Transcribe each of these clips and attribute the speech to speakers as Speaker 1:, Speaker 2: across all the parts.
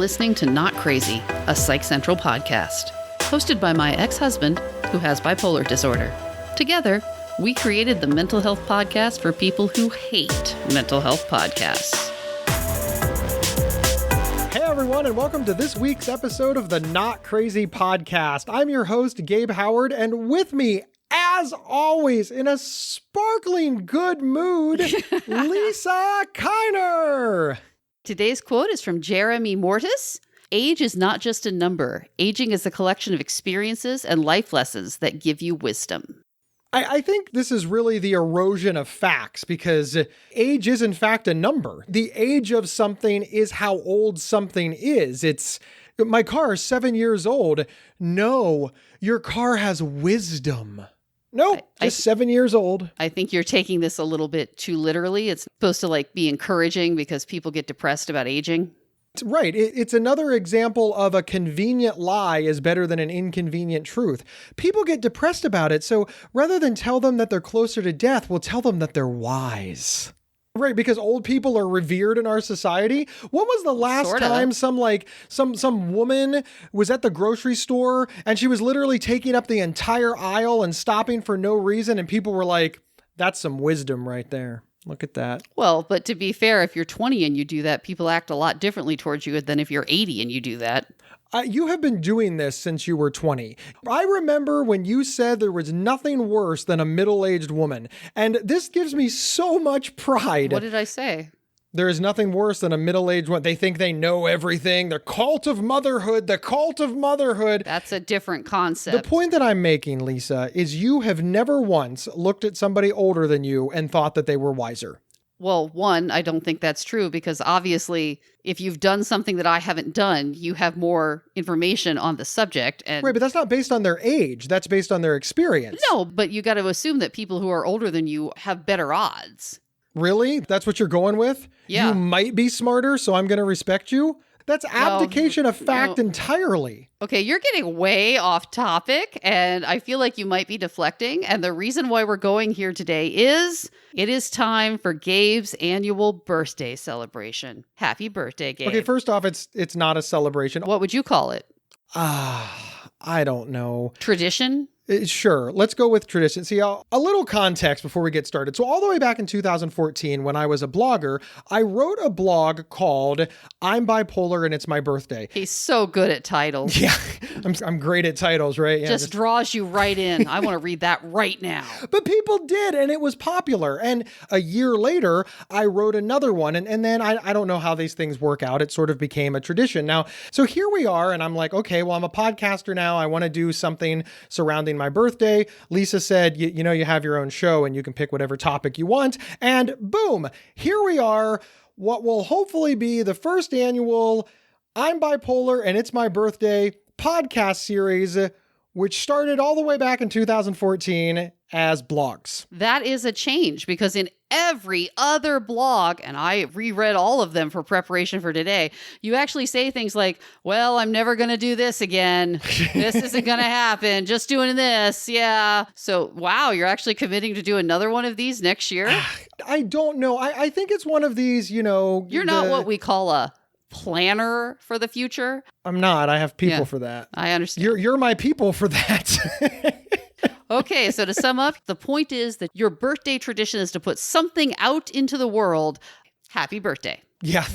Speaker 1: listening to Not Crazy, a Psych Central podcast, hosted by my ex-husband who has bipolar disorder. Together, we created the mental health podcast for people who hate mental health podcasts.
Speaker 2: Hey everyone, and welcome to this week's episode of the Not Crazy podcast. I'm your host, Gabe Howard, and with me, as always, in a sparkling good mood, Lisa Kiner.
Speaker 1: Today's quote is from Jeremy Mortis. Age is not just a number. Aging is a collection of experiences and life lessons that give you wisdom.
Speaker 2: I think this is really the erosion of facts because age is in fact a number. The age of something is how old something is. My car is 7 years old. No, your car has wisdom. Nope, just 7 years old.
Speaker 1: I think you're taking this a little bit too literally. It's supposed to be encouraging because people get depressed about aging.
Speaker 2: Right. It's another example of a convenient lie is better than an inconvenient truth. People get depressed about it. So rather than tell them that they're closer to death, we'll tell them that they're wise. Right, because old people are revered in our society. When was the last time some woman was at the grocery store and she was literally taking up the entire aisle and stopping for no reason, and people were like, that's some wisdom right there. Look at that.
Speaker 1: Well, but to be fair, if you're 20 and you do that, people act a lot differently towards you than if you're 80 and you do that.
Speaker 2: You have been doing this since you were 20. I remember when you said there was nothing worse than a middle-aged woman. And this gives me so much pride.
Speaker 1: What did I say?
Speaker 2: There is nothing worse than a middle-aged woman. They think they know everything. The cult of motherhood.
Speaker 1: That's a different concept.
Speaker 2: The point that I'm making, Lisa, is you have never once looked at somebody older than you and thought that they were wiser.
Speaker 1: Well, one, I don't think that's true because obviously if you've done something that I haven't done, you have more information on the subject. And
Speaker 2: right, but that's not based on their age. That's based on their experience.
Speaker 1: No, but you got to assume that people who are older than you have better odds.
Speaker 2: Really? That's what you're going with?
Speaker 1: Yeah.
Speaker 2: You might be smarter, so I'm going to respect you? That's abdication of fact entirely.
Speaker 1: Okay, you're getting way off topic, and I feel like you might be deflecting. And the reason why we're going here today is it is time for Gabe's annual birthday celebration. Happy birthday, Gabe.
Speaker 2: Okay, first off, it's not a celebration.
Speaker 1: What would you call it?
Speaker 2: I don't know.
Speaker 1: Tradition?
Speaker 2: Sure. Let's go with tradition. See, a little context before we get started. So all the way back in 2014, when I was a blogger, I wrote a blog called I'm Bipolar and It's My Birthday.
Speaker 1: He's so good at titles.
Speaker 2: Yeah, I'm great at titles, right? Yeah,
Speaker 1: just draws you right in. I want to read that right now.
Speaker 2: But people did, and it was popular. And a year later, I wrote another one. And then I don't know how these things work out. It sort of became a tradition. Now, so here we are, and I'm like, okay, well, I'm a podcaster now. I want to do something surrounding my birthday. Lisa said, you know, you have your own show and you can pick whatever topic you want. And boom, here we are. What will hopefully be the first annual I'm Bipolar and It's My Birthday podcast series, which started all the way back in 2014 as blogs.
Speaker 1: That is a change because in every other blog, and I reread all of them for preparation for today, you actually say things like, well, I'm never going to do this again. This isn't going to happen. Just doing this. Yeah. So, wow, you're actually committing to do another one of these next year?
Speaker 2: I don't know. I think it's one of these, you know.
Speaker 1: You're not what we call a planner for the future.
Speaker 2: I'm not. I have people for that.
Speaker 1: I understand.
Speaker 2: You're my people for that.
Speaker 1: Okay, so to sum up, the point is that your birthday tradition is to put something out into the world. Happy birthday.
Speaker 2: Yeah,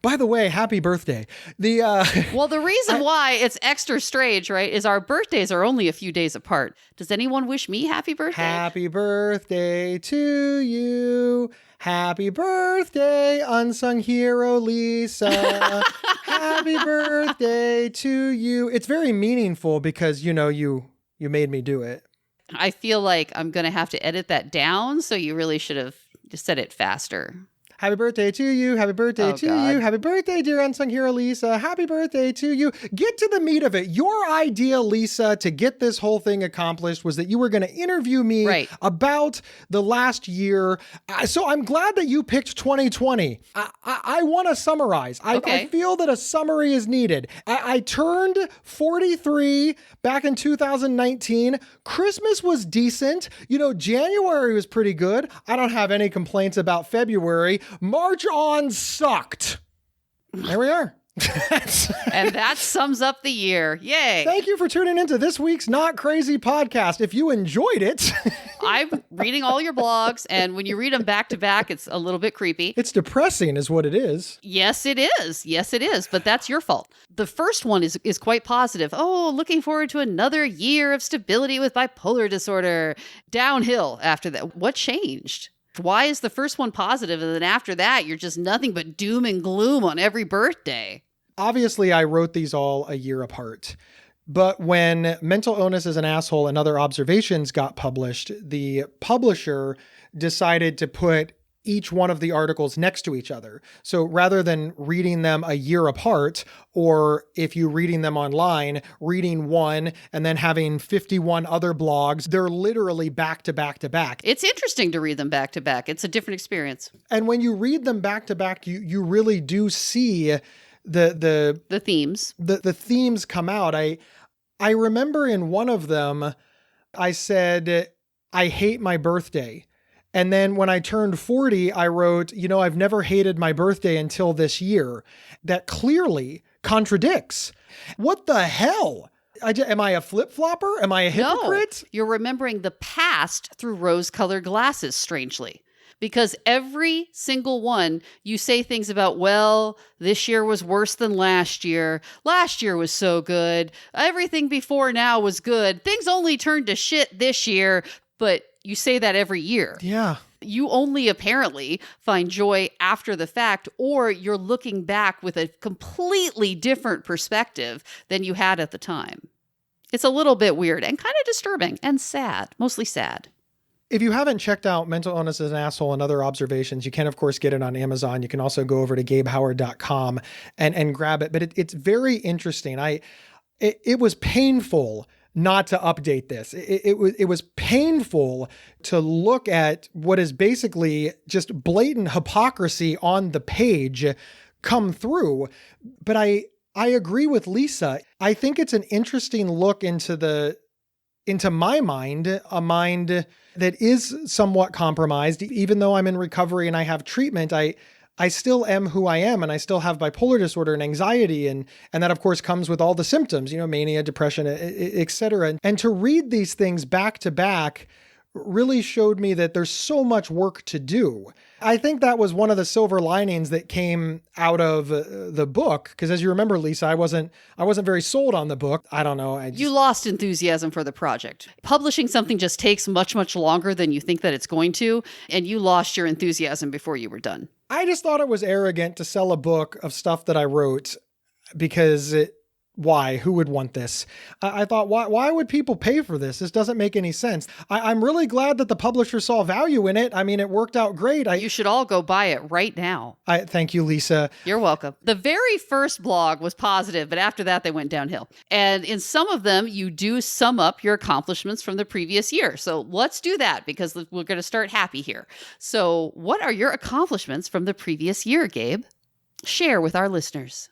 Speaker 2: by the way, happy birthday.
Speaker 1: Well, the reason why it's extra strange, right, is our birthdays are only a few days apart. Does anyone wish me happy birthday?
Speaker 2: Happy birthday to you. Happy birthday, unsung hero Lisa. Happy birthday to you. It's very meaningful because, you know, you made me do it.
Speaker 1: I feel like I'm going to have to edit that down, so you really should have just said it faster.
Speaker 2: Happy birthday to you. Happy birthday to you. Happy birthday, dear unsung hero Lisa. Happy birthday to you. Get to the meat of it. Your idea, Lisa, to get this whole thing accomplished was that you were going to interview me about the last year. So I'm glad that you picked 2020. I want to summarize. I feel that a summary is needed. I turned 43 back in 2019. Christmas was decent. You know, January was pretty good. I don't have any complaints about February. March on sucked. There we are.
Speaker 1: And that sums up the year. Yay.
Speaker 2: Thank you for tuning into this week's Not Crazy podcast. If you enjoyed it,
Speaker 1: I'm reading all your blogs, and when you read them back to back, it's a little bit creepy.
Speaker 2: it's depressing is what it is.
Speaker 1: Yes, it is. Yes, it is. But that's your fault. The first one is quite positive. Oh, looking forward to another year of stability with bipolar disorder. Downhill after that. What changed? Why is the first one positive, and then after that, you're just nothing but doom and gloom on every birthday?
Speaker 2: Obviously, I wrote these all a year apart. But when Mental Illness is an Asshole and Other Observations got published, the publisher decided to put each one of the articles next to each other. So rather than reading them a year apart, or if you're reading them online, reading one and then having 51 other blogs, they're literally back to back to back.
Speaker 1: It's interesting to read them back to back. It's a different experience.
Speaker 2: And when you read them back to back, you really do see the
Speaker 1: themes.
Speaker 2: The themes come out. I remember in one of them, I said, I hate my birthday. And then when I turned 40, I wrote, I've never hated my birthday until this year. That clearly contradicts. What the hell? Am I a flip-flopper? Am I a hypocrite?
Speaker 1: No, you're remembering the past through rose-colored glasses, strangely. Because every single one, you say things about, well, this year was worse than last year. Last year was so good. Everything before now was good. Things only turned to shit this year. But you say that every year.
Speaker 2: Yeah.
Speaker 1: You only apparently find joy after the fact, or you're looking back with a completely different perspective than you had at the time. It's a little bit weird and kind of disturbing and sad, mostly sad.
Speaker 2: If you haven't checked out Mental Illness is an Asshole and Other Observations, you can, of course, get it on Amazon. You can also go over to gabehoward.com and grab it. But it's very interesting. It was painful not to update this. It was painful to look at what is basically just blatant hypocrisy on the page come through. But I agree with Lisa. I think it's an interesting look into my mind, a mind that is somewhat compromised. Even though I'm in recovery and I have treatment, I still am who I am, and I still have bipolar disorder and anxiety, and that of course comes with all the symptoms, mania, depression, etc. And to read these things back to back really showed me that there's so much work to do. I think that was one of the silver linings that came out of the book, because as you remember, Lisa, I wasn't very sold on the book. I don't know.
Speaker 1: You lost enthusiasm for the project. Publishing something just takes much, much longer than you think that it's going to, and you lost your enthusiasm before you were done.
Speaker 2: I just thought it was arrogant to sell a book of stuff that I wrote because why? Who would want this? I thought, why would people pay for this? This doesn't make any sense. I'm really glad that the publisher saw value in it. I mean, it worked out great.
Speaker 1: You should all go buy it right now.
Speaker 2: Thank you, Lisa.
Speaker 1: You're welcome. The very first blog was positive, but after that, they went downhill. And in some of them, you do sum up your accomplishments from the previous year. So let's do that, because we're going to start happy here. So what are your accomplishments from the previous year, Gabe? Share with our listeners.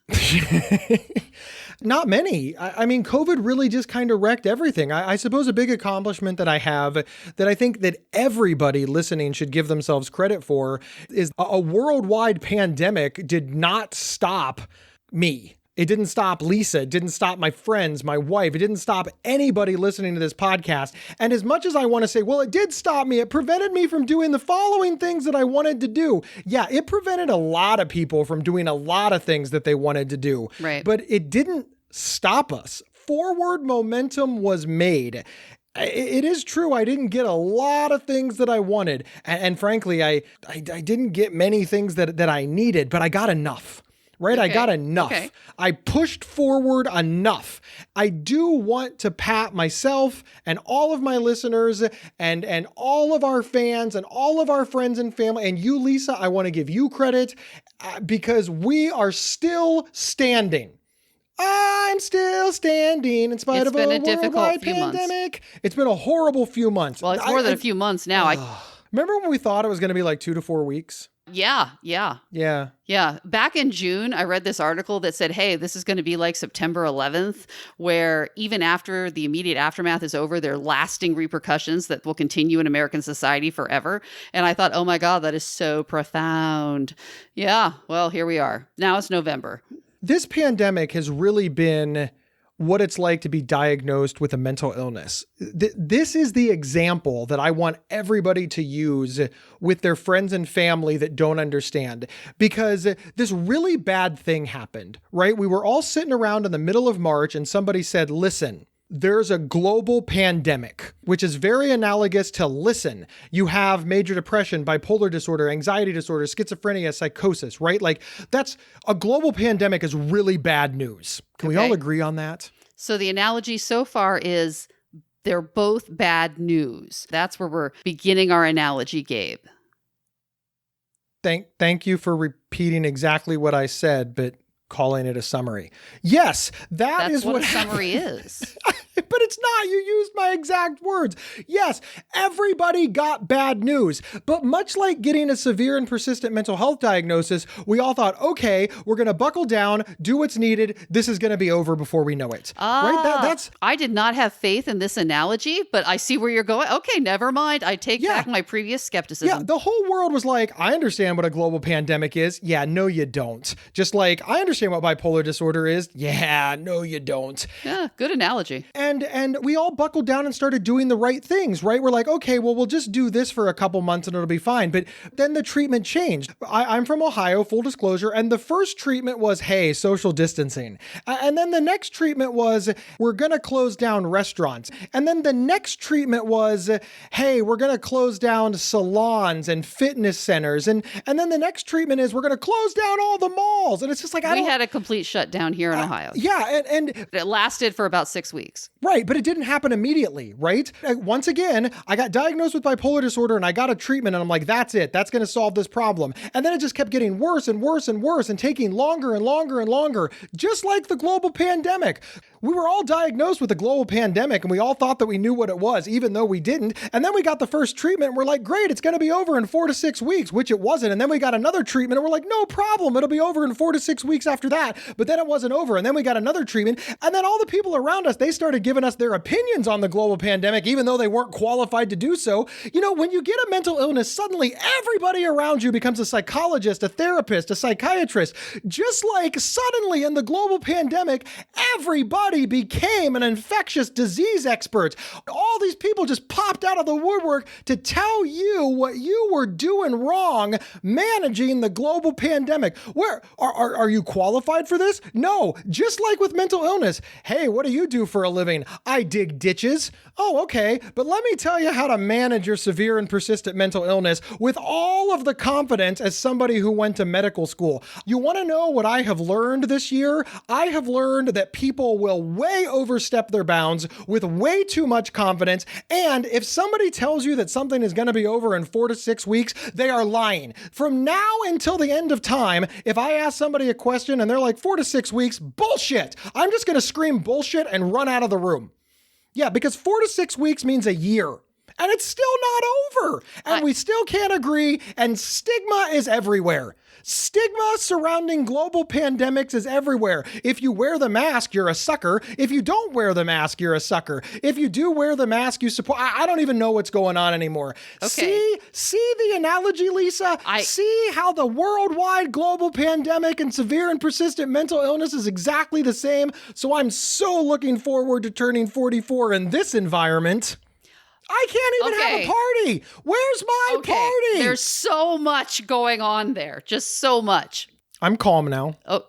Speaker 2: Not many. I mean, COVID really just kind of wrecked everything. I suppose a big accomplishment that I have that I think that everybody listening should give themselves credit for is a worldwide pandemic did not stop me. It didn't stop Lisa. It didn't stop my friends, my wife. It didn't stop anybody listening to this podcast. And as much as I want to say, well, it did stop me, it prevented me from doing the following things that I wanted to do. Yeah, it prevented a lot of people from doing a lot of things that they wanted to do.
Speaker 1: Right.
Speaker 2: But it didn't stop us. Forward momentum was made. It is true. I didn't get a lot of things that I wanted. And frankly, I didn't get many things that I needed, but I got enough. Right?
Speaker 1: Okay.
Speaker 2: I got enough.
Speaker 1: Okay.
Speaker 2: I pushed forward enough. I do want to pat myself and all of my listeners and all of our fans and all of our friends and family. And you, Lisa, I want to give you credit because we are still standing. I'm still standing in spite of a worldwide pandemic. It's been a horrible few months.
Speaker 1: Well, it's more than a few months now.
Speaker 2: Remember when we thought it was going to be like 2 to 4 weeks?
Speaker 1: Yeah. Back in June, I read this article that said, hey, this is going to be like September 11th, where even after the immediate aftermath is over, there are lasting repercussions that will continue in American society forever. And I thought, oh my God, that is so profound. Yeah, well, here we are. Now it's November.
Speaker 2: this pandemic has really been what it's like to be diagnosed with a mental illness. This is the example that I want everybody to use with their friends and family that don't understand, because this really bad thing happened, right? We were all sitting around in the middle of March and somebody said, listen, there's a global pandemic, which is very analogous to, listen, you have major depression, bipolar disorder, anxiety disorder, schizophrenia, psychosis, right? Like, that's a global pandemic is really bad news. Can we all agree on that?
Speaker 1: So the analogy so far is they're both bad news. That's where we're beginning our analogy, Gabe.
Speaker 2: Thank you for repeating exactly what I said, but calling it a summary. Yes, that's
Speaker 1: what a summary is.
Speaker 2: But it's not. You used my exact words. Yes, everybody got bad news. But much like getting a severe and persistent mental health diagnosis, we all thought, okay, we're going to buckle down, do what's needed. This is going to be over before we know it. Right?
Speaker 1: I did not have faith in this analogy, but I see where you're going. Okay, never mind. I take back my previous skepticism.
Speaker 2: Yeah, the whole world was like, I understand what a global pandemic is. Yeah, no, you don't. Just like, I understand what bipolar disorder is. Yeah, no, you don't.
Speaker 1: Yeah, good analogy.
Speaker 2: And we all buckled down and started doing the right things, right? We're like, okay, well, we'll just do this for a couple months and it'll be fine. But then the treatment changed. I'm from Ohio, full disclosure. And the first treatment was, hey, social distancing. And then the next treatment was, we're going to close down restaurants. And then the next treatment was, hey, we're going to close down salons and fitness centers. And then the next treatment is, we're going to close down all the malls. And it's just like,
Speaker 1: we had a complete shutdown here in Ohio.
Speaker 2: Yeah. And
Speaker 1: it lasted for about 6 weeks.
Speaker 2: Right. But it didn't happen immediately, right? Once again, I got diagnosed with bipolar disorder and I got a treatment and I'm like, that's it. That's going to solve this problem. And then it just kept getting worse and worse and worse and taking longer and longer and longer, just like the global pandemic. We were all diagnosed with a global pandemic and we all thought that we knew what it was, even though we didn't. And then we got the first treatment and we're like, great, it's going to be over in 4 to 6 weeks, which it wasn't. And then we got another treatment and we're like, no problem. It'll be over in 4 to 6 weeks after that. But then it wasn't over. And then we got another treatment. And then all the people around us, they started giving us their opinions on the global pandemic, even though they weren't qualified to do so. You know, when you get a mental illness, suddenly everybody around you becomes a psychologist, a therapist, a psychiatrist. Just like suddenly in the global pandemic, everybody became an infectious disease expert. All these people just popped out of the woodwork to tell you what you were doing wrong managing the global pandemic. Where are you qualified for this? No, just like with mental illness. Hey, what do you do for a living? I dig ditches. Oh, okay. But let me tell you how to manage your severe and persistent mental illness with all of the confidence as somebody who went to medical school. You want to know what I have learned this year? I have learned that people will way overstep their bounds with way too much confidence. And if somebody tells you that something is going to be over in 4 to 6 weeks, they are lying. From now until the end of time, if I ask somebody a question and they're like 4 to 6 weeks, bullshit. I'm just going to scream bullshit and run out of the room. Yeah, because 4 to 6 weeks means a year. And it's still not over. And we still can't agree. And stigma is everywhere. Stigma surrounding global pandemics is everywhere. If you wear the mask, you're a sucker. If you don't wear the mask, you're a sucker. If you do wear the mask, you support. I don't even know what's going on anymore. Okay. See the analogy, Lisa? See how the worldwide global pandemic and severe and persistent mental illness is exactly the same. So I'm so looking forward to turning 44 in this environment. I can't even have a party. Where's my party?
Speaker 1: There's so much going on there. Just so much.
Speaker 2: I'm calm now.
Speaker 1: Oh,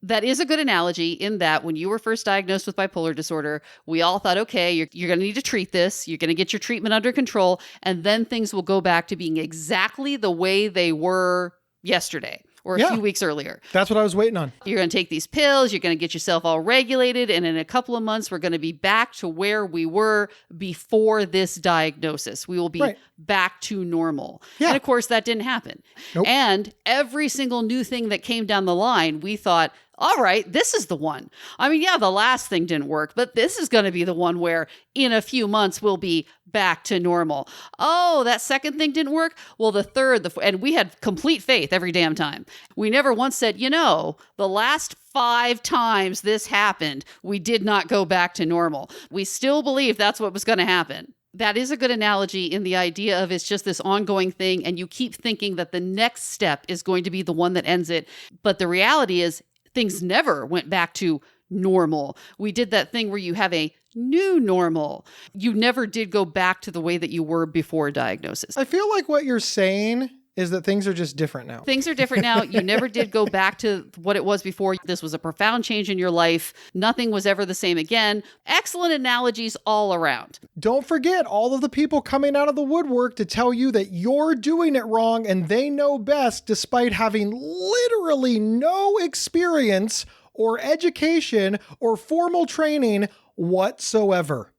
Speaker 1: that is a good analogy in that when you were first diagnosed with bipolar disorder, we all thought, okay, you're going to need to treat this. You're going to get your treatment under control. And then things will go back to being exactly the way they were yesterday. Or a few weeks earlier.
Speaker 2: That's what I was waiting on.
Speaker 1: You're going to take these pills. You're going to get yourself all regulated. And in a couple of months, we're going to be back to where we were before this diagnosis. We will be back to normal. Yeah. And of course, that didn't happen. Nope. And every single new thing that came down the line, we thought, all right, this is the one. I mean, yeah, the last thing didn't work, but this is going to be the one where in a few months we'll be back to normal. Oh, that second thing didn't work? Well, the third, and we had complete faith every damn time. We never once said, the last 5 times this happened, we did not go back to normal. We still believe that's what was going to happen. That is a good analogy in the idea of it's just this ongoing thing and you keep thinking that the next step is going to be the one that ends it. But the reality is things never went back to normal. We did that thing where you have a new normal. You never did go back to the way that you were before diagnosis.
Speaker 2: I feel like what you're saying is that things are just different now.
Speaker 1: Things are different now. You never did go back to what it was before. This was a profound change in your life. Nothing was ever the same again. Excellent analogies all around.
Speaker 2: Don't forget all of the people coming out of the woodwork to tell you that you're doing it wrong and they know best, despite having literally no experience or education or formal training whatsoever.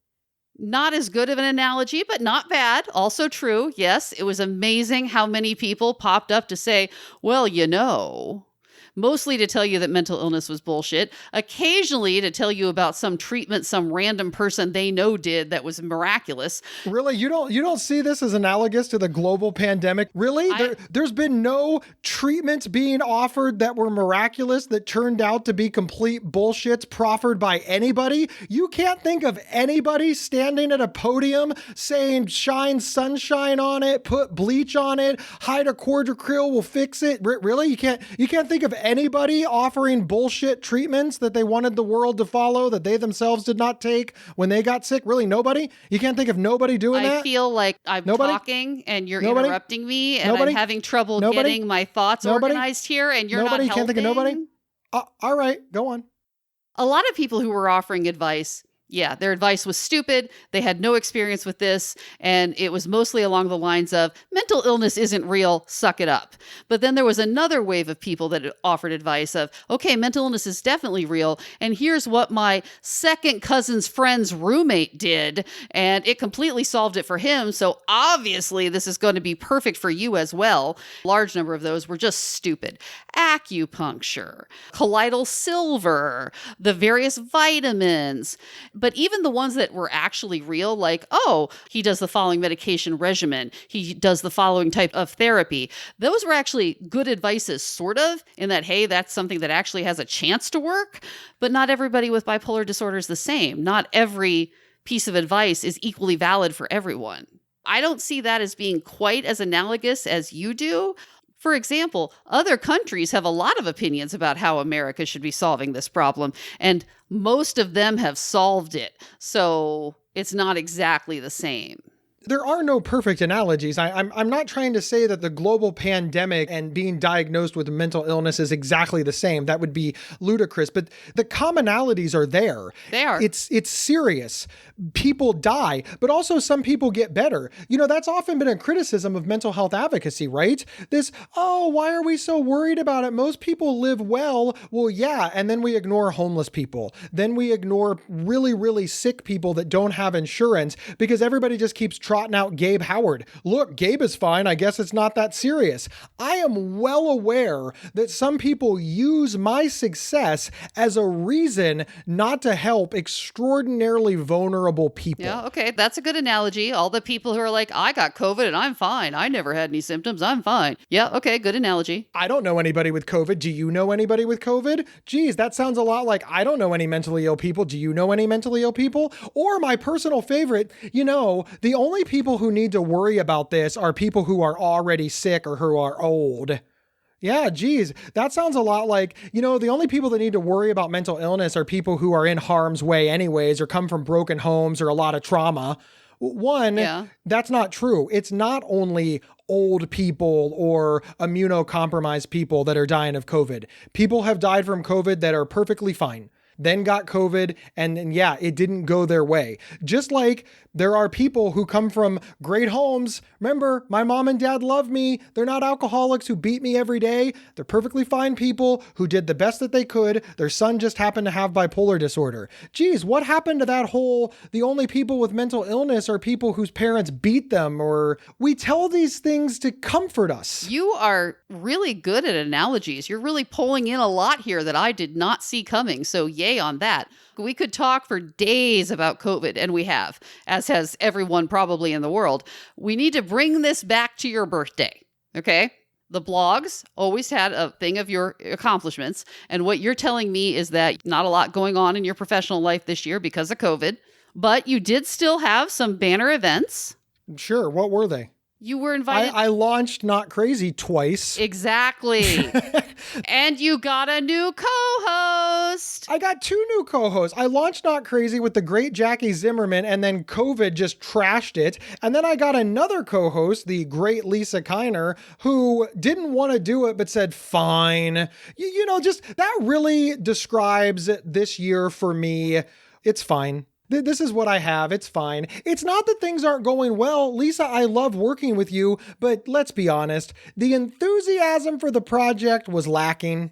Speaker 1: Not as good of an analogy, but not bad. Also true. Yes, it was amazing how many people popped up to say, well, mostly to tell you that mental illness was bullshit, occasionally to tell you about some treatment some random person they know did that was miraculous.
Speaker 2: Really? You don't see this as analogous to the global pandemic? Really? There's been no treatments being offered that were miraculous that turned out to be complete bullshits proffered by anybody? You can't think of anybody standing at a podium saying shine sunshine on it, put bleach on it, hydrochloroquine will fix it. Really? You can't think of anybody offering bullshit treatments that they wanted the world to follow that they themselves did not take when they got sick? Really, nobody? You can't think of nobody doing that?
Speaker 1: I feel like I'm talking and you're interrupting me and I'm having trouble getting my thoughts organized here and you're not helping.
Speaker 2: You can't think of nobody? All right, go on.
Speaker 1: A lot of people who were offering advice, their advice was stupid. They had no experience with this. And it was mostly along the lines of mental illness isn't real, suck it up. But then there was another wave of people that offered advice of, okay, mental illness is definitely real. And here's what my second cousin's friend's roommate did. And it completely solved it for him. So obviously this is going to be perfect for you as well. A large number of those were just stupid. Acupuncture, colloidal silver, the various vitamins. But even the ones that were actually real, like, oh, he does the following medication regimen, he does the following type of therapy, those were actually good advices, sort of, in that, hey, that's something that actually has a chance to work. But not everybody with bipolar disorder is the same. Not every piece of advice is equally valid for everyone. I don't see that as being quite as analogous as you do. For example, other countries have a lot of opinions about how America should be solving this problem, and most of them have solved it. So it's not exactly the same.
Speaker 2: There are no perfect analogies. I'm not trying to say that the global pandemic and being diagnosed with mental illness is exactly the same. That would be ludicrous. But the commonalities are there.
Speaker 1: They are.
Speaker 2: It's serious. People die, but also some people get better. That's often been a criticism of mental health advocacy, right? Why are we so worried about it? Most people live well. Well, yeah. And then we ignore homeless people. Then we ignore really, really sick people that don't have insurance because everybody just keeps trotting out Gabe Howard. Look, Gabe is fine. I guess it's not that serious. I am well aware that some people use my success as a reason not to help extraordinarily vulnerable people.
Speaker 1: Yeah, okay. That's a good analogy. All the people who are like, I got COVID and I'm fine. I never had any symptoms. I'm fine. Yeah, okay. Good analogy.
Speaker 2: I don't know anybody with COVID. Do you know anybody with COVID? Geez, that sounds a lot like I don't know any mentally ill people. Do you know any mentally ill people? Or my personal favorite, the only people who need to worry about this are people who are already sick or who are old. Yeah, geez, that sounds a lot like, the only people that need to worry about mental illness are people who are in harm's way anyways, or come from broken homes or a lot of trauma. That's not true. It's not only old people or immunocompromised people that are dying of COVID. People have died from COVID that are perfectly fine, then got COVID, and it didn't go their way. Just like there are people who come from great homes. Remember, my mom and dad love me. They're not alcoholics who beat me every day. They're perfectly fine people who did the best that they could. Their son just happened to have bipolar disorder. Geez, what happened to that whole, the only people with mental illness are people whose parents beat them? Or we tell these things to comfort us.
Speaker 1: You are really good at analogies. You're really pulling in a lot here that I did not see coming. So yay on that. We could talk for days about COVID, and we have, as has everyone probably in the world. We need to bring this back to your birthday, okay? The blogs always had a thing of your accomplishments, and what you're telling me is that not a lot going on in your professional life this year because of COVID, but you did still have some banner events.
Speaker 2: Sure, what were they?
Speaker 1: You were invited.
Speaker 2: I launched Not Crazy twice.
Speaker 1: Exactly. And you got a new co-host.
Speaker 2: I got 2 new co-hosts. I launched Not Crazy with the great Jackie Zimmerman, and then COVID just trashed it. And then I got another co-host, the great Lisa Kiner, who didn't want to do it, but said, fine. You know, just that really describes this year for me. It's fine. This is what I have. It's fine. It's not that things aren't going well. Lisa, I love working with you, but let's be honest. The enthusiasm for the project was lacking.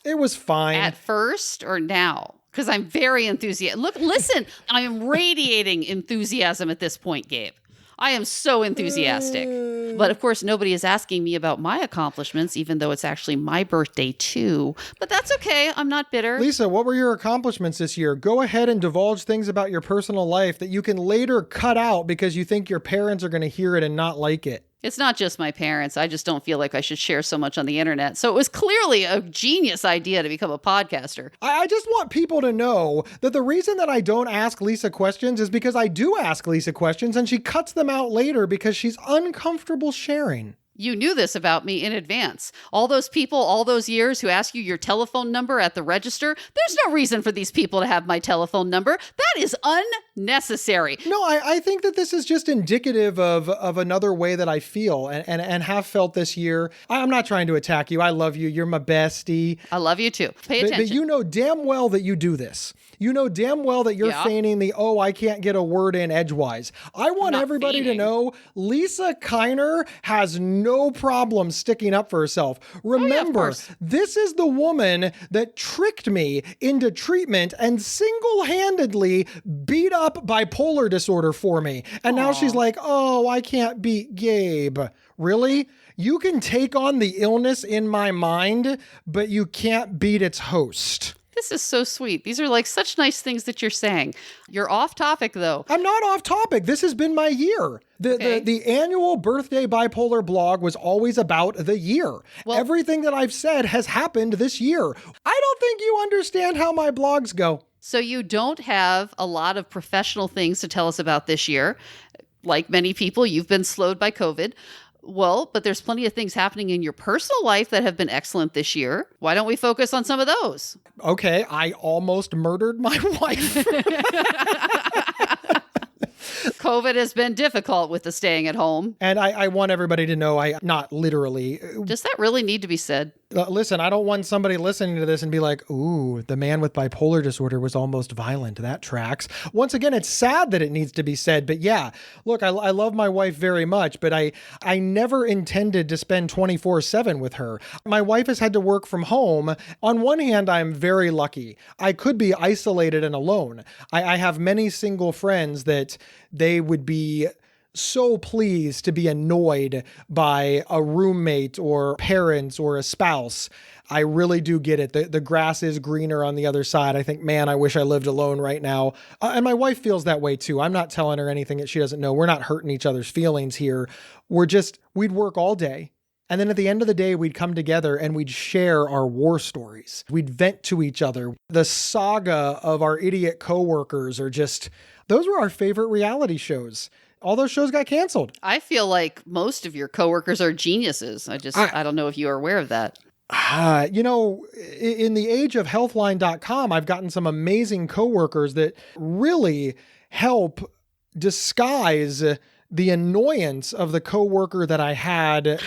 Speaker 2: It was fine.
Speaker 1: At first or now? Because I'm very enthusiastic. Look, listen, I am radiating enthusiasm at this point, Gabe. I am so enthusiastic. But of course, nobody is asking me about my accomplishments, even though it's actually my birthday too. But that's okay. I'm not bitter.
Speaker 2: Lisa, what were your accomplishments this year? Go ahead and divulge things about your personal life that you can later cut out because you think your parents are going to hear it and not like it.
Speaker 1: It's not just my parents. I just don't feel like I should share so much on the internet. So it was clearly a genius idea to become a podcaster.
Speaker 2: I just want people to know that the reason that I don't ask Lisa questions is because I do ask Lisa questions and she cuts them out later because she's uncomfortable sharing.
Speaker 1: You knew this about me in advance. All those people, all those years who ask you your telephone number at the register, there's no reason for these people to have my telephone number. That is unnecessary.
Speaker 2: No, I think that this is just indicative of another way that I feel and have felt this year. I'm not trying to attack you. I love you. You're my bestie.
Speaker 1: I love you too. Pay attention.
Speaker 2: But you know damn well that you do this. You know damn well that you're feigning the, I can't get a word in edgewise. I want everybody to know Lisa Kiner has no problem sticking up for herself. Remember, this is the woman that tricked me into treatment and single-handedly beat up bipolar disorder for me. And now she's like, I can't beat Gabe. Really? You can take on the illness in my mind, but you can't beat its host.
Speaker 1: This is so sweet. These are like such nice things that you're saying. You're off topic, though.
Speaker 2: I'm not off topic. This has been my year. The annual birthday bipolar blog was always about the year. Well, everything that I've said has happened this year. I don't think you understand how my blogs go.
Speaker 1: So you don't have a lot of professional things to tell us about this year. Like many people, you've been slowed by COVID. Well, but there's plenty of things happening in your personal life that have been excellent this year. Why don't we focus on some of those?
Speaker 2: Okay, I almost murdered my wife.
Speaker 1: COVID has been difficult with the staying at home.
Speaker 2: And I want everybody to know, not literally.
Speaker 1: Does that really need to be said?
Speaker 2: Listen, I don't want somebody listening to this and be like, ooh, the man with bipolar disorder was almost violent. That tracks. Once again, it's sad that it needs to be said. But yeah, look, I love my wife very much, but I never intended to spend 24/7 with her. My wife has had to work from home. On one hand, I'm very lucky. I could be isolated and alone. I have many single friends that they would be so pleased to be annoyed by a roommate or parents or a spouse. I really do get it. The grass is greener on the other side. I think, man, I wish I lived alone right now. And my wife feels that way too. I'm not telling her anything that she doesn't know. We're not hurting each other's feelings here. We'd work all day. And then at the end of the day, we'd come together and we'd share our war stories. We'd vent to each other. The saga of our idiot coworkers those were our favorite reality shows. All those shows got canceled.
Speaker 1: I feel like most of your coworkers are geniuses. I don't know if you are aware of that.
Speaker 2: In the age of healthline.com, I've gotten some amazing coworkers that really help disguise the annoyance of the coworker that I had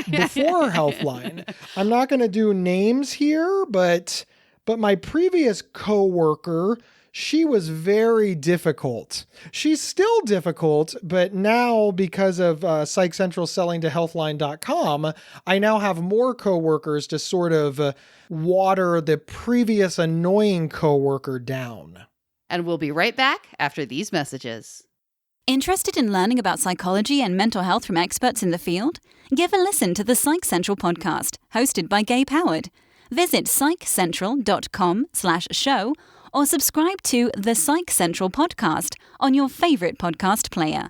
Speaker 2: before Healthline. I'm not going to do names here, but my previous coworker, she was very difficult. She's still difficult, but now because of Psych Central selling to healthline.com, I now have more coworkers to sort of water the previous annoying coworker down.
Speaker 1: And we'll be right back after these messages.
Speaker 3: Interested in learning about psychology and mental health from experts in the field? Give a listen to the Psych Central Podcast, hosted by Gabe Howard. Visit psychcentral.com/show or subscribe to the Psych Central Podcast on your favorite podcast player.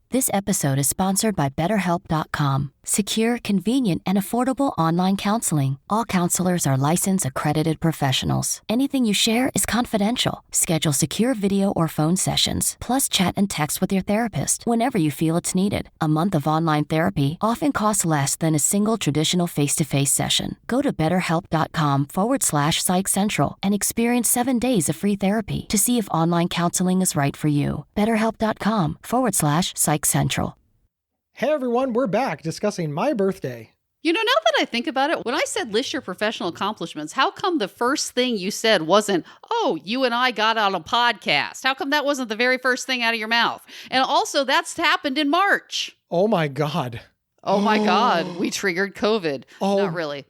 Speaker 4: This episode is sponsored by BetterHelp.com. Secure, convenient, and affordable online counseling. All counselors are licensed, accredited professionals. Anything you share is confidential. Schedule secure video or phone sessions, plus chat and text with your therapist whenever you feel it's needed. A month of online therapy often costs less than a single traditional face-to-face session. Go to betterhelp.com/Psych Central and experience 7 days of free therapy to see if online counseling is right for you. betterhelp.com/Psych Central.
Speaker 2: Hey everyone, we're back discussing my birthday.
Speaker 1: You know, now that I think about it, when I said list your professional accomplishments, how come the first thing you said wasn't, oh, you and I got on a podcast? How come that wasn't the very first thing out of your mouth? And also, that's happened in March.
Speaker 2: Oh my God.
Speaker 1: Oh my God, we triggered COVID.
Speaker 2: Oh.
Speaker 1: Not really.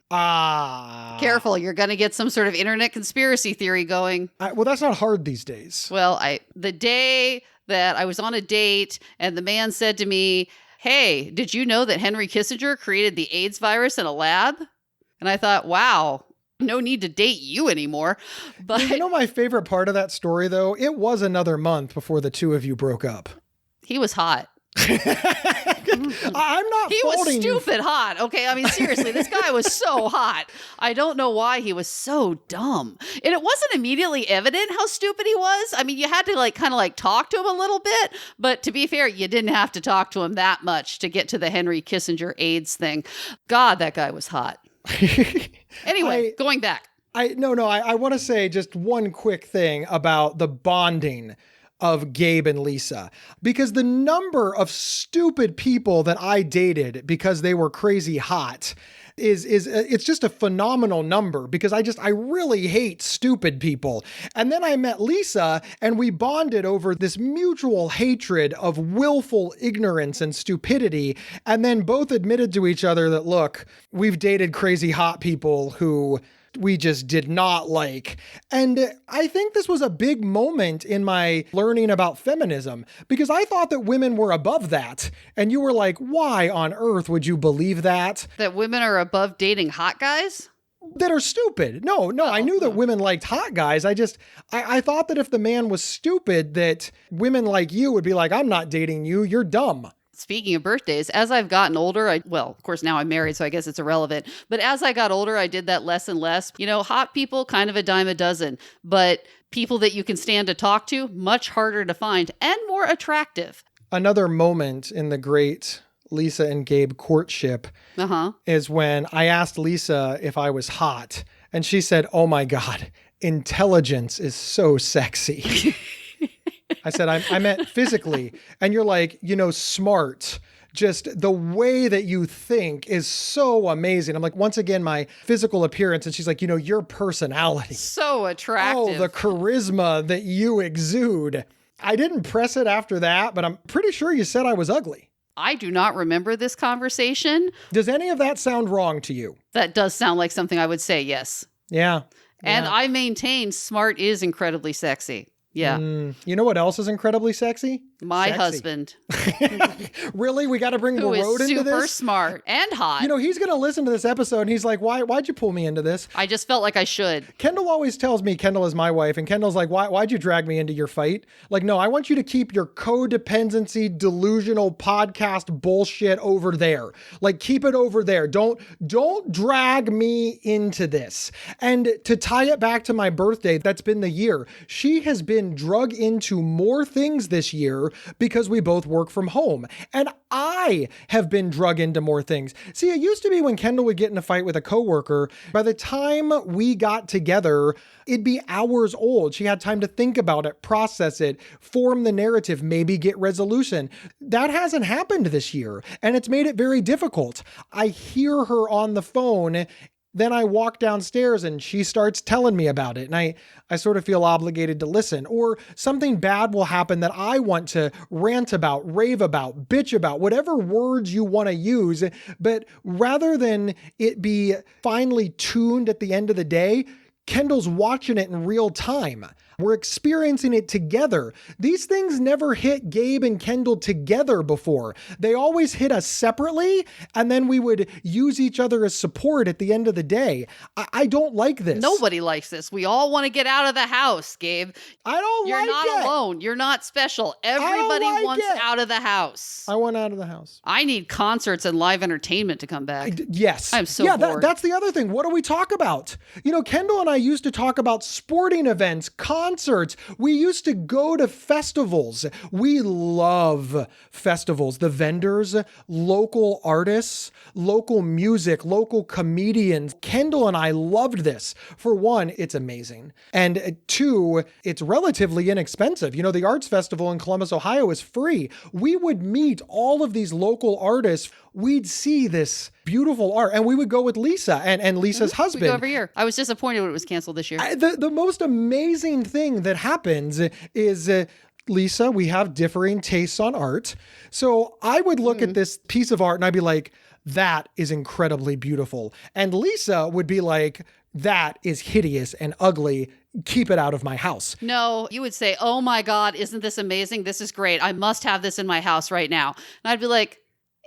Speaker 1: Careful, you're going to get some sort of internet conspiracy theory going.
Speaker 2: Well, that's not hard these days.
Speaker 1: Well, the day that I was on a date and the man said to me, hey, did you know that Henry Kissinger created the AIDS virus in a lab? And I thought, wow, no need to date you anymore. But
Speaker 2: You know my favorite part of that story, though? It was another month before the two of you broke up.
Speaker 1: he was hot.
Speaker 2: I'm not
Speaker 1: He was
Speaker 2: faulting you.
Speaker 1: stupid hot. Okay, I mean, seriously, this guy was so hot. I don't know why he was so dumb. And it wasn't immediately evident how stupid he was. I mean, you had to kind of talk to him a little bit. But to be fair, you didn't have to talk to him that much to get to the Henry Kissinger AIDS thing. God, that guy was hot. Anyway, going back.
Speaker 2: I want to say just one quick thing about the bonding of Gabe and Lisa, because the number of stupid people that I dated because they were crazy hot is it's just a phenomenal number, because I really hate stupid people. And then I met Lisa and we bonded over this mutual hatred of willful ignorance and stupidity, and then both admitted to each other that, look, we've dated crazy hot people who we just did not like. And I think this was a big moment in my learning about feminism, because I thought that women were above that. And you were like, why on earth would you believe that?
Speaker 1: That women are above dating hot guys?
Speaker 2: That are stupid. No, I knew that women liked hot guys. I thought that if the man was stupid, that women like you would be like, I'm not dating you, you're dumb.
Speaker 1: Speaking of birthdays, as I've gotten older, of course, now I'm married, so I guess it's irrelevant. But as I got older, I did that less and less. You know, hot people, kind of a dime a dozen. But people that you can stand to talk to, much harder to find and more attractive.
Speaker 2: Another moment in the great Lisa and Gabe courtship is when I asked Lisa if I was hot. And she said, oh my God, intelligence is so sexy. I said, I meant physically. And you're like, smart. Just the way that you think is so amazing. I'm like, once again, my physical appearance. And she's like, your personality.
Speaker 1: So attractive.
Speaker 2: Oh, the charisma that you exude. I didn't press it after that, but I'm pretty sure you said I was ugly.
Speaker 1: I do not remember this conversation.
Speaker 2: Does any of that sound wrong to you?
Speaker 1: That does sound like something I would say, yes.
Speaker 2: Yeah.
Speaker 1: And I maintain smart is incredibly sexy. Yeah.
Speaker 2: You know what else is incredibly sexy?
Speaker 1: My husband.
Speaker 2: Really? We got to bring the road into this?
Speaker 1: Super smart and hot.
Speaker 2: He's going to listen to this episode and he's like, why'd you pull me into this?
Speaker 1: I just felt like I should.
Speaker 2: Kendall always tells me Kendall is my wife, and Kendall's like, why'd you drag me into your fight? Like, no, I want you to keep your codependency, delusional podcast bullshit over there. Like, keep it over there. Don't drag me into this. And to tie it back to my birthday, that's been the year. She has been drug into more things this year because we both work from home. And I have been drug into more things. See, it used to be when Kendall would get in a fight with a coworker, by the time we got together, it'd be hours old. She had time to think about it, process it, form the narrative, maybe get resolution. That hasn't happened this year, and it's made it very difficult. I hear her on the phone. Then I walk downstairs and she starts telling me about it. And I sort of feel obligated to listen. Or something bad will happen that I want to rant about, rave about, bitch about, whatever words you want to use. But rather than it be finely tuned at the end of the day, Kendall's watching it in real time. We're experiencing it together. These things never hit Gabe and Kendall together before. They always hit us separately, and then we would use each other as support at the end of the day. I don't like this.
Speaker 1: Nobody likes this. We all want to get out of the house, Gabe. You're not alone. You're not special. Everybody wants out of the house.
Speaker 2: I want out of the house.
Speaker 1: I need concerts and live entertainment to come back.
Speaker 2: Yes.
Speaker 1: I'm so bored.
Speaker 2: That's the other thing. What do we talk about? Kendall and I used to talk about sporting events, concerts. We used to go to festivals. We love festivals. The vendors, local artists, local music, local comedians. Kendall and I loved this. For one, it's amazing. And two, it's relatively inexpensive. The Arts Festival in Columbus, Ohio is free. We would meet all of these local artists. We'd see this beautiful art, and we would go with Lisa and Lisa's husband.
Speaker 1: We go every year. I was disappointed when it was canceled this year.
Speaker 2: The most amazing thing that happens is Lisa, we have differing tastes on art. So I would look at this piece of art and I'd be like, that is incredibly beautiful. And Lisa would be like, that is hideous and ugly. Keep it out of my house.
Speaker 1: No, you would say, oh my God, isn't this amazing? This is great. I must have this in my house right now. And I'd be like,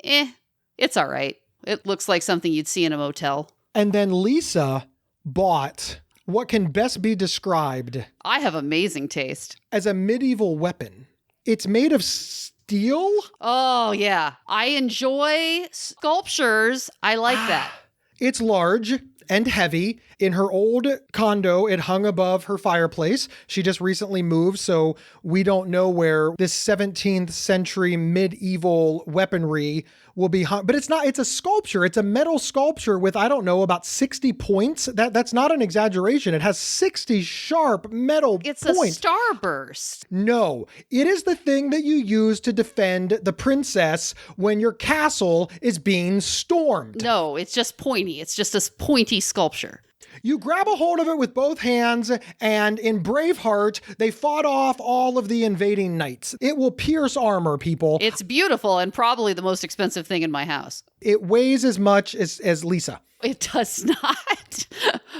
Speaker 1: it's all right. It looks like something you'd see in a motel.
Speaker 2: And then Lisa bought what can best be described.
Speaker 1: I have amazing taste.
Speaker 2: As a medieval weapon. It's made of steel.
Speaker 1: Oh, yeah. I enjoy sculptures. I like that.
Speaker 2: It's large and heavy. In her old condo, it hung above her fireplace. She just recently moved, so we don't know where this 17th century medieval weaponry will be hung. But it's a sculpture. It's a metal sculpture with, I don't know, about 60 points. That's not an exaggeration. It has 60 sharp metal points.
Speaker 1: It's a starburst.
Speaker 2: No, it is the thing that you use to defend the princess when your castle is being stormed.
Speaker 1: No, it's just pointy. It's just a pointy sculpture.
Speaker 2: You grab a hold of it with both hands, and in Braveheart, they fought off all of the invading knights. It will pierce armor, people.
Speaker 1: It's beautiful and probably the most expensive thing in my house.
Speaker 2: It weighs as much as Lisa.
Speaker 1: It does not.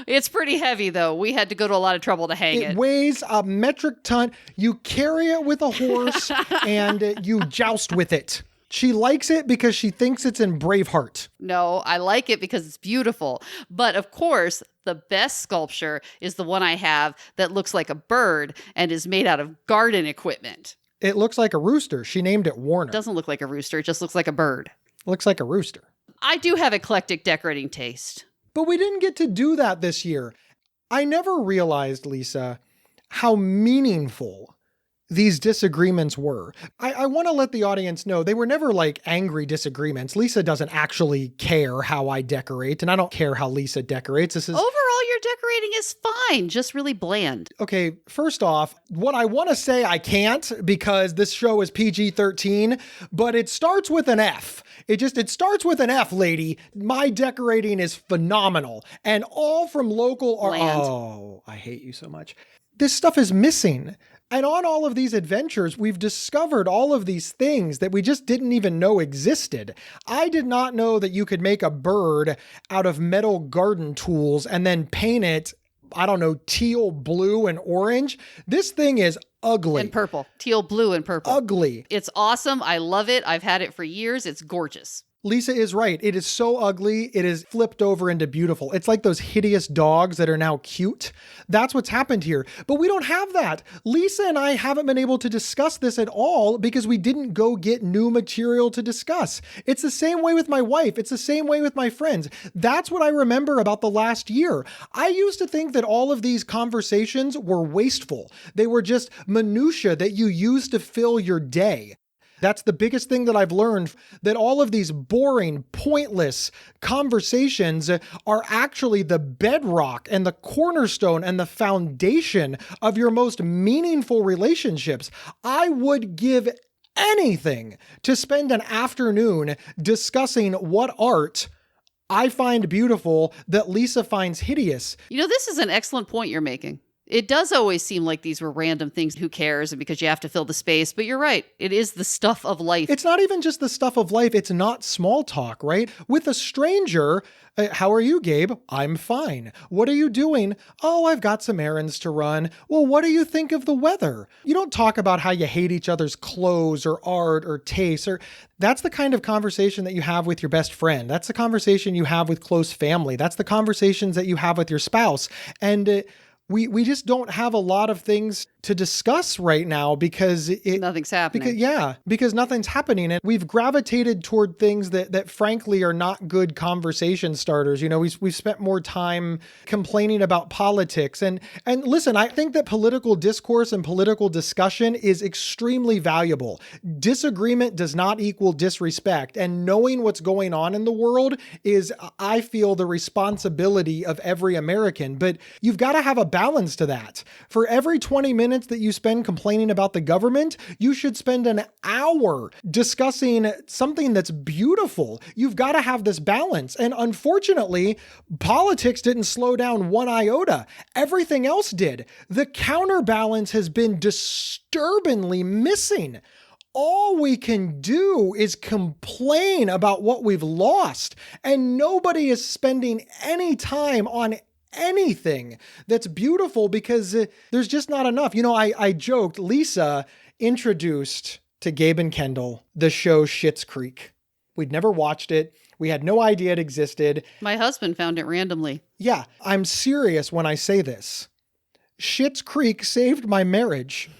Speaker 1: It's pretty heavy, though. We had to go to a lot of trouble to hang it.
Speaker 2: It weighs a metric ton. You carry it with a horse, and you joust with it. She likes it because she thinks it's in Braveheart.
Speaker 1: No, I like it because it's beautiful. But of course, the best sculpture is the one I have that looks like a bird and is made out of garden equipment.
Speaker 2: It looks like a rooster. She named it Warner.
Speaker 1: It doesn't look like a rooster. It just looks like a bird.
Speaker 2: Looks like a rooster.
Speaker 1: I do have eclectic decorating taste.
Speaker 2: But we didn't get to do that this year. I never realized, Lisa, how meaningful these disagreements were. I want to let the audience know they were never like angry disagreements. Lisa doesn't actually care how I decorate, and I don't care how Lisa decorates.
Speaker 1: Overall, your decorating is fine, just really bland.
Speaker 2: Okay, first off, what I want to say I can't because this show is PG-13, but it starts with an F. It starts with an F, lady. My decorating is phenomenal, and all from local art. Oh, I hate you so much. This stuff is missing. And on all of these adventures, we've discovered all of these things that we just didn't even know existed. I did not know that you could make a bird out of metal garden tools and then paint it, I don't know, teal, blue, and orange. This thing is ugly.
Speaker 1: And purple. Teal, blue, and purple.
Speaker 2: Ugly.
Speaker 1: It's awesome. I love it. I've had it for years. It's gorgeous.
Speaker 2: Lisa is right. It is so ugly. It is flipped over into beautiful. It's like those hideous dogs that are now cute. That's what's happened here. But we don't have that. Lisa and I haven't been able to discuss this at all because we didn't go get new material to discuss. It's the same way with my wife. It's the same way with my friends. That's what I remember about the last year. I used to think that all of these conversations were wasteful. They were just minutia that you use to fill your day. That's the biggest thing that I've learned, that all of these boring, pointless conversations are actually the bedrock and the cornerstone and the foundation of your most meaningful relationships. I would give anything to spend an afternoon discussing what art I find beautiful that Lisa finds hideous.
Speaker 1: This is an excellent point you're making. It does always seem like these were random things. Who cares? And because you have to fill the space. But you're right. It is the stuff of life.
Speaker 2: It's not even just the stuff of life. It's not small talk, right? With a stranger, how are you, Gabe? I'm fine. What are you doing? Oh, I've got some errands to run. Well, what do you think of the weather? You don't talk about how you hate each other's clothes or art or tastes. That's the kind of conversation that you have with your best friend. That's the conversation you have with close family. That's the conversations that you have with your spouse. And we just don't have a lot of things to discuss right now because
Speaker 1: nothing's happening.
Speaker 2: Because nothing's happening. And we've gravitated toward things that frankly are not good conversation starters. You know, we've spent more time complaining about politics. And listen, I think that political discourse and political discussion is extremely valuable. Disagreement does not equal disrespect. And knowing what's going on in the world is, I feel, the responsibility of every American. But you've got to have a balance to that. For every 20 minutes that you spend complaining about the government, you should spend an hour discussing something that's beautiful. You've got to have this balance. And unfortunately, politics didn't slow down one iota. Everything else did. The counterbalance has been disturbingly missing. All we can do is complain about what we've lost, and nobody is spending any time on anything that's beautiful because there's just not enough. You know, I joked, Lisa introduced to Gabe and Kendall the show Schitt's Creek. We'd never watched it. We had no idea it existed.
Speaker 1: My husband found it randomly.
Speaker 2: Yeah, I'm serious when I say this. Schitt's Creek saved my marriage.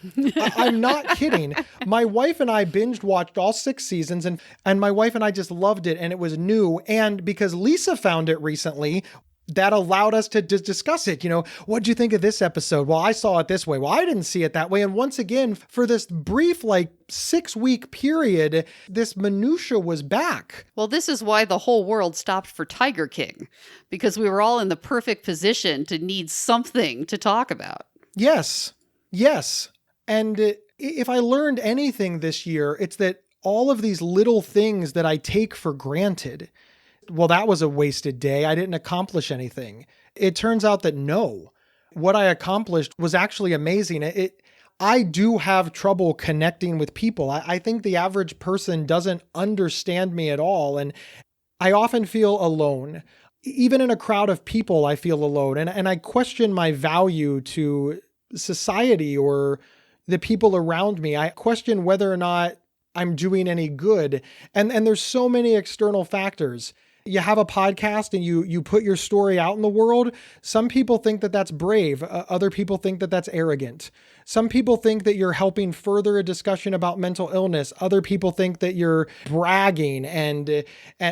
Speaker 2: I'm not kidding. My wife and I binge watched all 6 seasons and my wife and I just loved it, and it was new. And because Lisa found it recently, that allowed us to discuss it. You know, what do you think of this episode? Well, I saw it this way. Well, I didn't see it that way. And once again, for this brief, 6-week period, this minutia was back.
Speaker 1: Well, this is why the whole world stopped for Tiger King, because we were all in the perfect position to need something to talk about.
Speaker 2: Yes. And if I learned anything this year, it's that all of these little things that I take for granted, well, that was a wasted day. I didn't accomplish anything. It turns out that no, what I accomplished was actually amazing. I do have trouble connecting with people. I think the average person doesn't understand me at all. And I often feel alone. Even in a crowd of people, I feel alone. And I question my value to society or the people around me. I question whether or not I'm doing any good. And there's so many external factors. You have a podcast and you put your story out in the world. Some people think that that's brave. Other people think that that's arrogant. Some people think that you're helping further a discussion about mental illness. Other people think that you're bragging and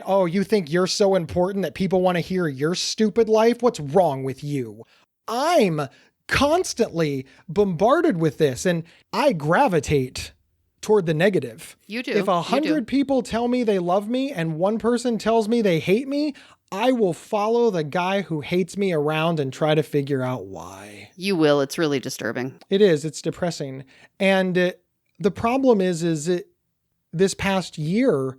Speaker 2: oh, you think you're so important that people want to hear your stupid life? What's wrong with you? I'm constantly bombarded with this and I gravitate toward the negative.
Speaker 1: You do.
Speaker 2: If 100 people tell me they love me and one person tells me they hate me, I will follow the guy who hates me around and try to figure out why.
Speaker 1: You will. It's really disturbing.
Speaker 2: It is. It's depressing. And the problem is this past year,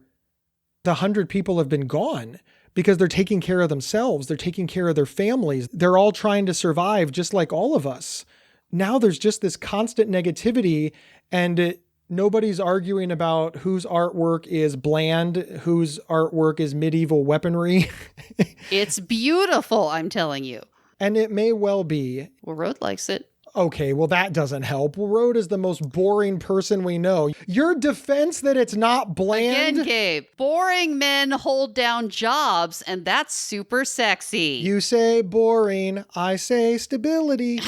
Speaker 2: the 100 people have been gone because they're taking care of themselves. They're taking care of their families. They're all trying to survive just like all of us. Now there's just this constant negativity and nobody's arguing about whose artwork is bland, whose artwork is medieval weaponry.
Speaker 1: It's beautiful, I'm telling you.
Speaker 2: And it may well be.
Speaker 1: Well, Rode likes it.
Speaker 2: Okay, well, that doesn't help. Rode is the most boring person we know. Your defense that it's not bland?
Speaker 1: Again, Gabe, boring men hold down jobs, and that's super sexy.
Speaker 2: You say boring, I say stability.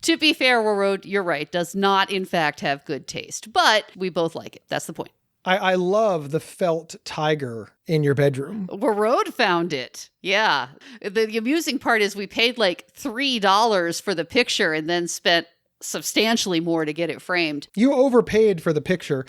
Speaker 1: To be fair, Warroad, you're right, does not in fact have good taste, but we both like it. That's the point.
Speaker 2: I love the felt tiger in your bedroom.
Speaker 1: Warroad found it. Yeah. The amusing part is we paid $3 for the picture and then spent substantially more to get it framed.
Speaker 2: You overpaid for the picture.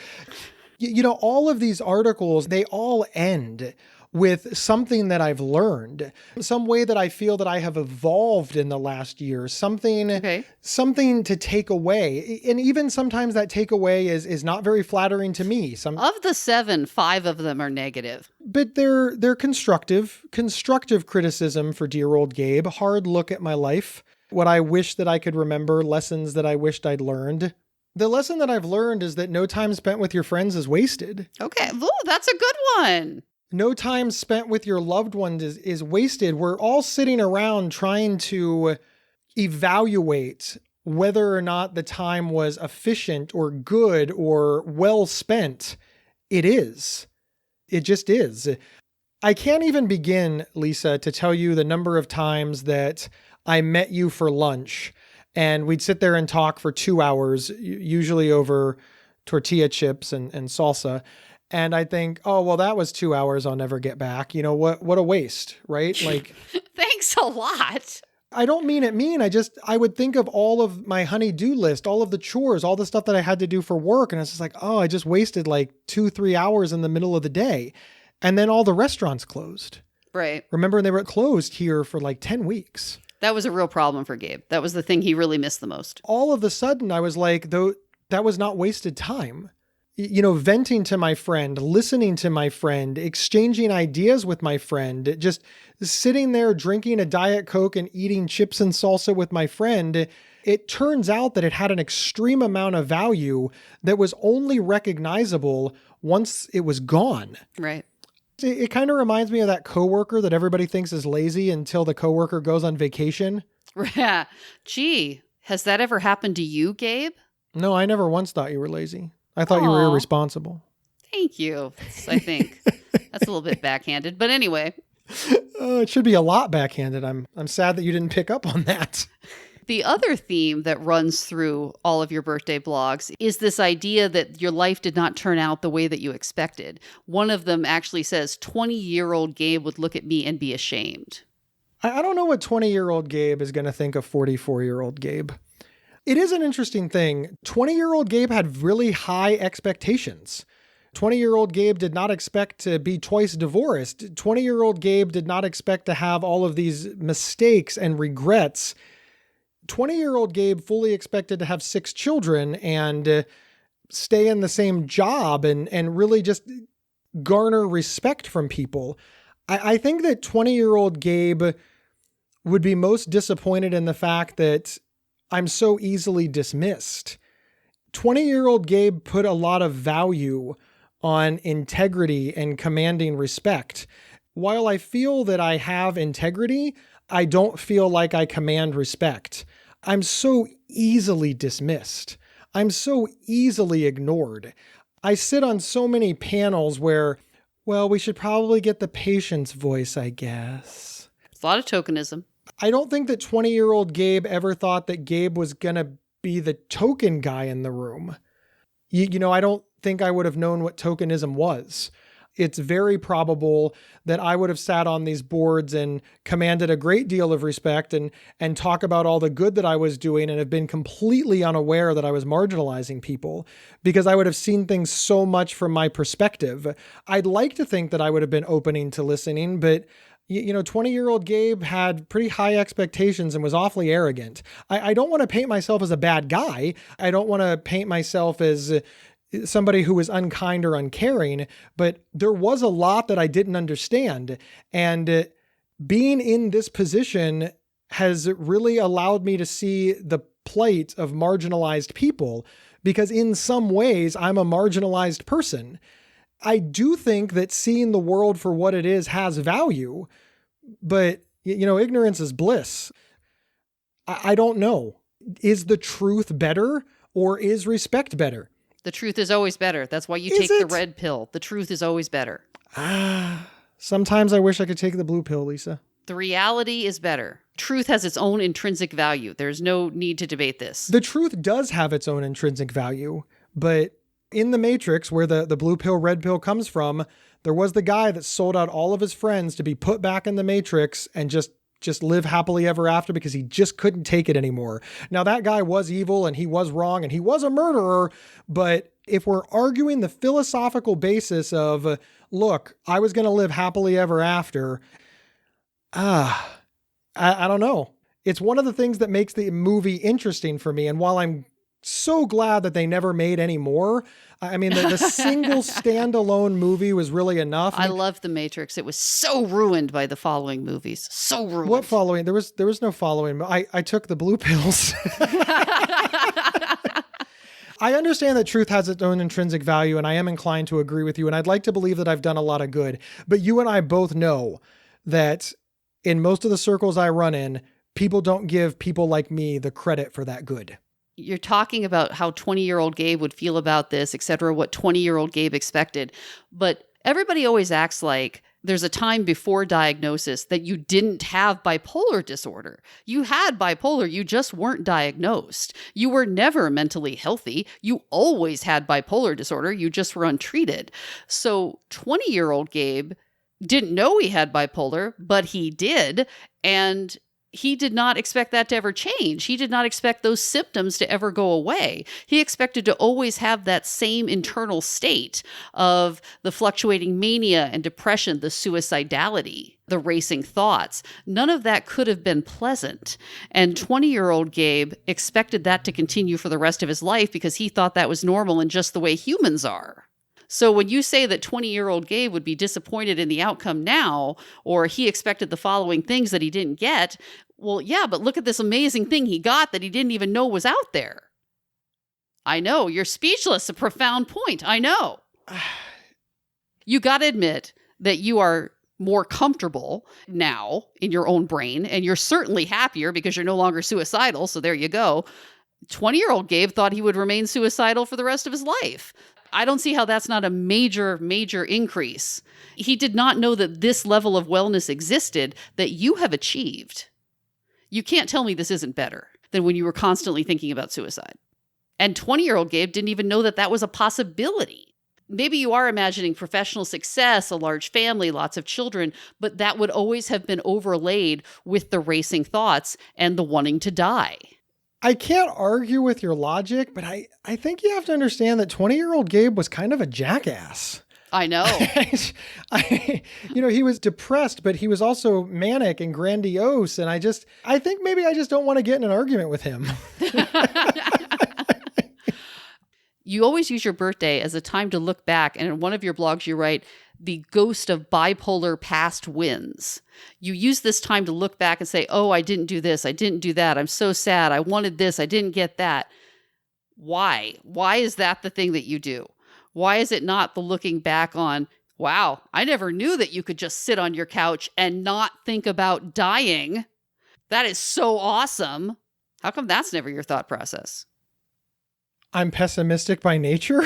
Speaker 2: You know, all of these articles, they all end with something that I've learned, some way that I feel that I have evolved in the last year, something to take away. And even sometimes that takeaway is not very flattering to me.
Speaker 1: Of the 7, 5 of them are negative.
Speaker 2: But they're constructive criticism for dear old Gabe, hard look at my life. what I wish that I could remember, lessons that I wished I'd learned. The lesson that I've learned is that no time spent with your friends is wasted.
Speaker 1: Okay. Ooh, that's a good one.
Speaker 2: No time spent with your loved ones is wasted. We're all sitting around trying to evaluate whether or not the time was efficient or good or well spent. It is. It just is. I can't even begin, Lisa, to tell you the number of times that I met you for lunch and we'd sit there and talk for 2 hours, usually over tortilla chips and salsa. And I think, oh, well, that was 2 hours I'll never get back. You know, what a waste, right? Like,
Speaker 1: Thanks a lot.
Speaker 2: I don't mean it mean. I would think of all of my honey-do list, all of the chores, all the stuff that I had to do for work. And it's just like, oh, I just wasted like 2-3 hours in the middle of the day. And then all the restaurants closed.
Speaker 1: Right.
Speaker 2: Remember, they were closed here for like 10 weeks.
Speaker 1: That was a real problem for Gabe. That was the thing he really missed the most.
Speaker 2: All of a sudden, I was like, though, that was not wasted time. You know, venting to my friend, listening to my friend, exchanging ideas with my friend, just sitting there drinking a Diet Coke and eating chips and salsa with my friend. It turns out that it had an extreme amount of value that was only recognizable once it was gone.
Speaker 1: Right.
Speaker 2: It kind of reminds me of that coworker that everybody thinks is lazy until the coworker goes on vacation.
Speaker 1: Yeah. Gee, has that ever happened to you, Gabe?
Speaker 2: No, I never once thought you were lazy. I thought you were irresponsible.
Speaker 1: Thank you. I think that's a little bit backhanded, but anyway.
Speaker 2: It should be a lot backhanded. I'm sad that you didn't pick up on that.
Speaker 1: The other theme that runs through all of your birthday blogs is this idea that your life did not turn out the way that you expected. One of them actually says, 20-year-old Gabe would look at me and be ashamed.
Speaker 2: I don't know what 20-year-old Gabe is going to think of 44-year-old Gabe. It is an interesting thing. 20-year-old Gabe had really high expectations. 20-year-old Gabe did not expect to be twice divorced. 20-year-old Gabe did not expect to have all of these mistakes and regrets. 20-year-old Gabe fully expected to have 6 children and stay in the same job and really just garner respect from people. I think that 20-year-old Gabe would be most disappointed in the fact that I'm so easily dismissed. 20-year-old Gabe put a lot of value on integrity and commanding respect. While I feel that I have integrity, I don't feel like I command respect. I'm so easily dismissed. I'm so easily ignored. I sit on so many panels where, well, we should probably get the patient's voice, I guess.
Speaker 1: It's a lot of tokenism.
Speaker 2: I don't think that 20-year-old Gabe ever thought that Gabe was going to be the token guy in the room. You know, I don't think I would have known what tokenism was. It's very probable that I would have sat on these boards and commanded a great deal of respect and talk about all the good that I was doing and have been completely unaware that I was marginalizing people because I would have seen things so much from my perspective. I'd like to think that I would have been opening to listening, but you know, 20-year-old Gabe had pretty high expectations and was awfully arrogant. I don't want to paint myself as a bad guy. I don't want to paint myself as somebody who was unkind or uncaring, but there was a lot that I didn't understand. And being in this position has really allowed me to see the plight of marginalized people because in some ways I'm a marginalized person. I do think that seeing the world for what it is has value, but, you know, ignorance is bliss. I don't know. Is the truth better or is respect better?
Speaker 1: The truth is always better. That's why you take the red pill. The truth is always better.
Speaker 2: Sometimes I wish I could take the blue pill, Lisa.
Speaker 1: The reality is better. Truth has its own intrinsic value. There's no need to debate this.
Speaker 2: The truth does have its own intrinsic value, but in the Matrix, where the blue pill, red pill comes from, there was the guy that sold out all of his friends to be put back in the Matrix and just live happily ever after because he just couldn't take it anymore. Now, that guy was evil and he was wrong and he was a murderer, but if we're arguing the philosophical basis of, look, I was going to live happily ever after, I don't know. It's one of the things that makes the movie interesting for me. And while I'm so glad that they never made any more. I mean, the single standalone movie was really enough.
Speaker 1: I loved The Matrix. It was so ruined by the following movies. So ruined.
Speaker 2: What following? There was no following. I took the blue pills. I understand that truth has its own intrinsic value, and I am inclined to agree with you, and I'd like to believe that I've done a lot of good. But you and I both know that in most of the circles I run in, people don't give people like me the credit for that good.
Speaker 1: You're talking about how 20-year-old Gabe would feel about this, et cetera, what 20-year-old Gabe expected. But everybody always acts like there's a time before diagnosis that you didn't have bipolar disorder. You had bipolar, you just weren't diagnosed. You were never mentally healthy. You always had bipolar disorder, you just were untreated. So 20-year-old Gabe didn't know he had bipolar, but he did, and he did not expect that to ever change. He did not expect those symptoms to ever go away. He expected to always have that same internal state of the fluctuating mania and depression, the suicidality, the racing thoughts. None of that could have been pleasant. And 20-year-old Gabe expected that to continue for the rest of his life because he thought that was normal and just the way humans are. So when you say that 20-year-old Gabe would be disappointed in the outcome now, or he expected the following things that he didn't get, well, yeah, but look at this amazing thing he got that he didn't even know was out there. I know, you're speechless, a profound point. I know. You got to admit that you are more comfortable now in your own brain, and you're certainly happier because you're no longer suicidal, so there you go. 20-year-old Gabe thought he would remain suicidal for the rest of his life. I don't see how that's not a major, major increase. He did not know that this level of wellness existed that you have achieved. You can't tell me this isn't better than when you were constantly thinking about suicide. And 20-year-old Gabe didn't even know that that was a possibility. Maybe you are imagining professional success, a large family, lots of children, but that would always have been overlaid with the racing thoughts and the wanting to die.
Speaker 2: I can't argue with your logic, but I think you have to understand that 20-year-old Gabe was kind of a jackass.
Speaker 1: I know.
Speaker 2: He was depressed, but he was also manic and grandiose. And I think maybe I just don't want to get in an argument with him.
Speaker 1: You always use your birthday as a time to look back. And in one of your blogs, you write, the ghost of bipolar past wins. You use this time to look back and say, oh, I didn't do this. I didn't do that. I'm so sad. I wanted this. I didn't get that. Why? Why is that the thing that you do? Why is it not the looking back on, wow, I never knew that you could just sit on your couch and not think about dying. That is so awesome. How come that's never your thought process?
Speaker 2: I'm pessimistic by nature.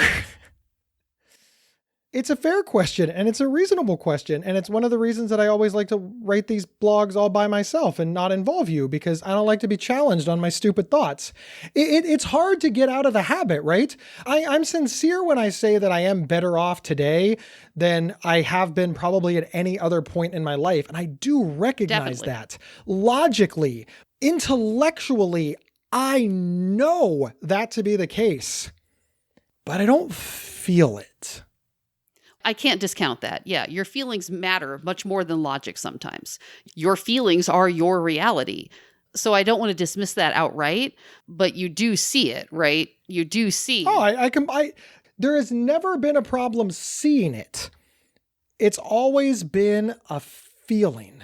Speaker 2: It's a fair question, and it's a reasonable question, and it's one of the reasons that I always like to write these blogs all by myself and not involve you, because I don't like to be challenged on my stupid thoughts. It's hard to get out of the habit, right? I'm sincere when I say that I am better off today than I have been probably at any other point in my life, and I do recognize that. Logically, intellectually, I know that to be the case, but I don't feel it.
Speaker 1: I can't discount that. Yeah, your feelings matter much more than logic sometimes. Your feelings are your reality. So I don't want to dismiss that outright, but you do see it, right? You do see.
Speaker 2: Oh, there has never been a problem seeing it. It's always been a feeling.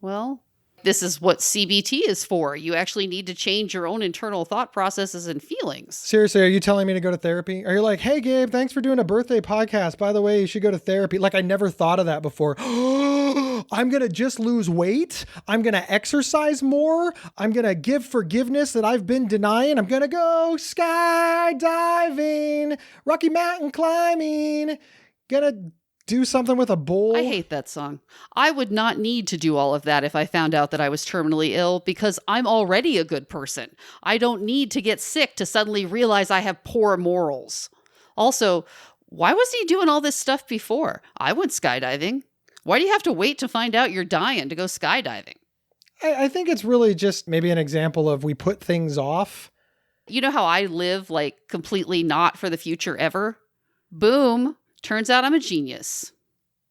Speaker 1: Well, this is what CBT is for. You actually need to change your own internal thought processes and feelings.
Speaker 2: Seriously, are you telling me to go to therapy? Are you like, hey, Gabe, thanks for doing a birthday podcast. By the way, you should go to therapy. Like, I never thought of that before. I'm going to just lose weight. I'm going to exercise more. I'm going to give forgiveness that I've been denying. I'm going to go skydiving, Rocky Mountain climbing, going to do something with a bowl.
Speaker 1: I hate that song. I would not need to do all of that if I found out that I was terminally ill, because I'm already a good person. I don't need to get sick to suddenly realize I have poor morals. Also, why was he doing all this stuff before? I went skydiving. Why do you have to wait to find out you're dying to go skydiving?
Speaker 2: I think it's really just maybe an example of we put things off.
Speaker 1: You know how I live like completely not for the future ever? Boom. Turns out I'm a genius.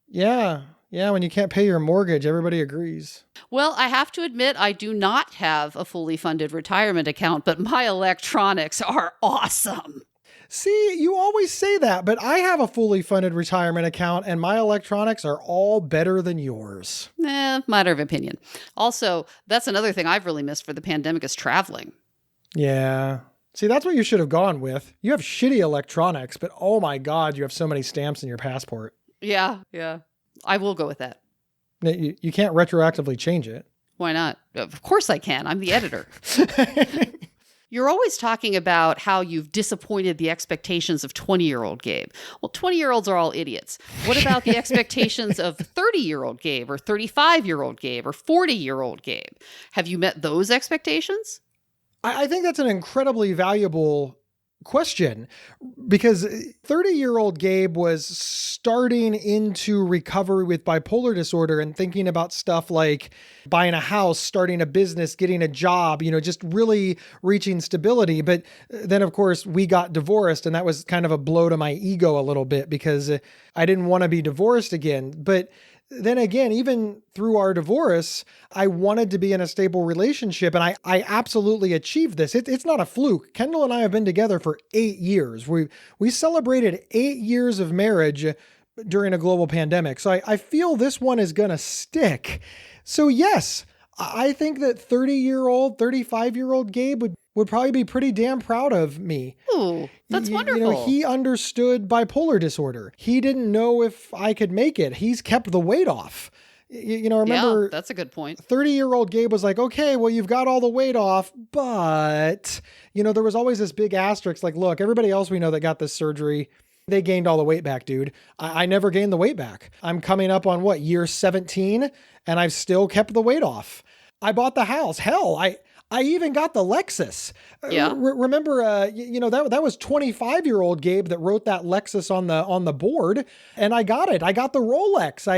Speaker 2: Yeah. Yeah, when you can't pay your mortgage, everybody agrees.
Speaker 1: Well, I have to admit, I do not have a fully funded retirement account, but my electronics are awesome.
Speaker 2: See, you always say that, but I have a fully funded retirement account and my electronics are all better than yours.
Speaker 1: Matter of opinion. Also, that's another thing I've really missed for the pandemic is traveling.
Speaker 2: Yeah. See, that's what you should have gone with. You have shitty electronics, but oh my God, you have so many stamps in your passport.
Speaker 1: Yeah. I will go with that.
Speaker 2: You can't retroactively change it.
Speaker 1: Why not? Of course I can. I'm the editor. You're always talking about how you've disappointed the expectations of 20-year-old Gabe. Well, 20-year-olds are all idiots. What about the expectations of 30-year-old Gabe or 35-year-old Gabe or 40-year-old Gabe? Have you met those expectations?
Speaker 2: I think that's an incredibly valuable question because 30-year-old Gabe was starting into recovery with bipolar disorder and thinking about stuff like buying a house, starting a business, getting a job, just really reaching stability. But then, of course, we got divorced and that was kind of a blow to my ego a little bit because I didn't want to be divorced again. But then again, even through our divorce, I wanted to be in a stable relationship and I absolutely achieved this. It's not a fluke. Kendall and I have been together for 8 years. We celebrated 8 years of marriage during a global pandemic. So I feel this one is going to stick. So yes, I think that 30-year-old, 35-year-old Gabe would probably be pretty damn proud of me.
Speaker 1: Ooh, that's wonderful.
Speaker 2: He understood bipolar disorder. He didn't know if I could make it. He's kept the weight off. Remember?
Speaker 1: Yeah, that's a good point.
Speaker 2: 30-year-old Gabe was like, okay, well, you've got all the weight off, but, there was always this big asterisk, like, look, everybody else we know that got this surgery, they gained all the weight back, dude. I never gained the weight back. I'm coming up on year 17, and I've still kept the weight off. I bought the house. Hell, I even got the Lexus.
Speaker 1: Yeah.
Speaker 2: Remember, that was 25-year-old Gabe that wrote that Lexus on the board, and I got it. I got the Rolex.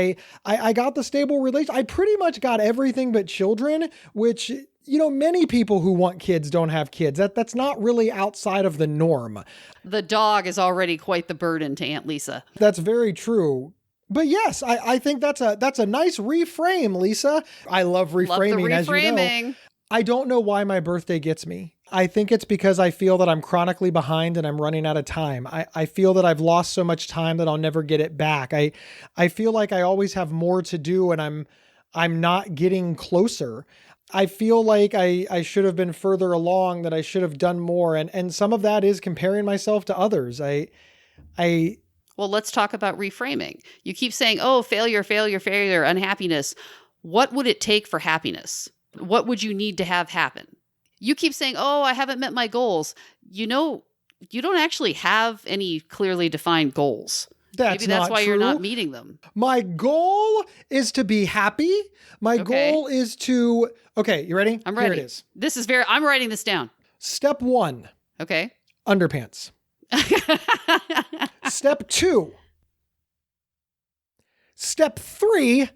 Speaker 2: I got the stable relation. I pretty much got everything but children, which, many people who want kids don't have kids. That's not really outside of the norm.
Speaker 1: The dog is already quite the burden to Aunt Lisa.
Speaker 2: That's very true. But yes, I think that's a nice reframe, Lisa. I love reframing, as you know. I don't know why my birthday gets me. I think it's because I feel that I'm chronically behind and I'm running out of time. I feel that I've lost so much time that I'll never get it back. I feel like I always have more to do and I'm not getting closer. I feel like I should have been further along, that I should have done more. And some of that is comparing myself to others.
Speaker 1: Well, let's talk about reframing. You keep saying, oh, failure, unhappiness. What would it take for happiness? What would you need to have happen? You keep saying, oh, I haven't met my goals. You don't actually have any clearly defined goals. Maybe that's why
Speaker 2: true.
Speaker 1: You're not meeting them.
Speaker 2: My goal is to be happy. My goal is to... Okay, you ready?
Speaker 1: I'm ready.
Speaker 2: Here it is.
Speaker 1: I'm writing this down.
Speaker 2: Step 1.
Speaker 1: Okay.
Speaker 2: Underpants. Step 2. Step 3.